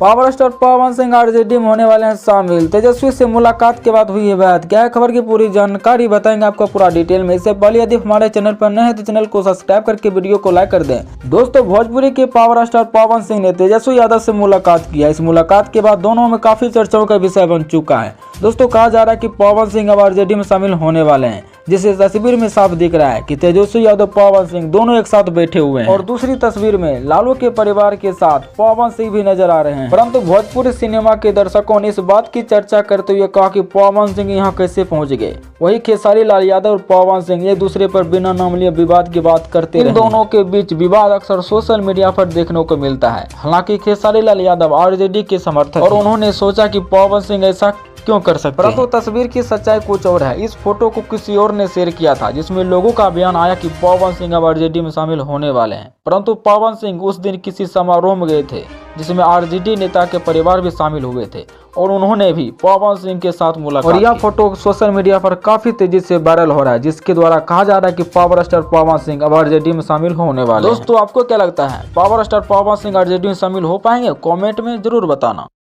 Power star Pawan Singh RJD में होने वाले हैं शामिल। तेजस्वी से मुलाकात के बाद हुई है बात। क्या है खबर की पूरी जानकारी बताएंगे आपको पूरा डिटेल में। इससे पहले यदि हमारे चैनल पर नए हैं तो चैनल को सब्सक्राइब करके वीडियो को लाइक कर दें। दोस्तों, भोजपुरी के पावर स्टार पवन सिंह ने तेजस्वी यादव से मुलाकात किया। इस मुलाकात के बाद दोनों में काफी चर्चाओं का विषय बन चुका है। दोस्तों, कहा जा रहा है कि पवन सिंह अब आरजेडी में शामिल होने वाले हैं, जिसे तस्वीर में साफ दिख रहा है कि तेजस्वी यादव पवन सिंह दोनों एक साथ बैठे हुए हैं और दूसरी तस्वीर में लालू के परिवार के साथ पवन सिंह भी नजर आ रहे हैं। परंतु भोजपुरी सिनेमा के दर्शकों ने इस बात की चर्चा करते हुए कहा कि पवन सिंह यहाँ कैसे पहुँच गए। वही खेसारी लाल यादव और पवन सिंह एक दूसरे पर बिना नाम लिए विवाद की बात करते रहे। इन दोनों के बीच विवाद अक्सर सोशल मीडिया पर देखने को मिलता है। हालांकि खेसारी लाल यादव आरजेडी के समर्थक और उन्होंने सोचा कि पवन सिंह ऐसा क्यों कर सकते हैं। परंतु तस्वीर की सच्चाई कुछ और है। इस फोटो को किसी और ने शेयर किया था, जिसमें लोगों का बयान आया कि पवन सिंह अब आरजेडी में शामिल होने वाले हैं। परंतु पवन सिंह उस दिन किसी समारोह में गए थे, जिसमें आरजेडी नेता के परिवार भी शामिल हुए थे और उन्होंने भी पवन सिंह के साथ मुलाकात। और यह फोटो सोशल मीडिया पर काफी तेजी से वायरल हो रहा है, जिसके द्वारा कहा जा रहा है कि पावर स्टार पवन सिंह अब आरजेडी में शामिल होने वाले हैं। दोस्तों, आपको क्या लगता है, power star Pawan Singh RJD में शामिल हो पाएंगे? कॉमेंट में जरूर बताना।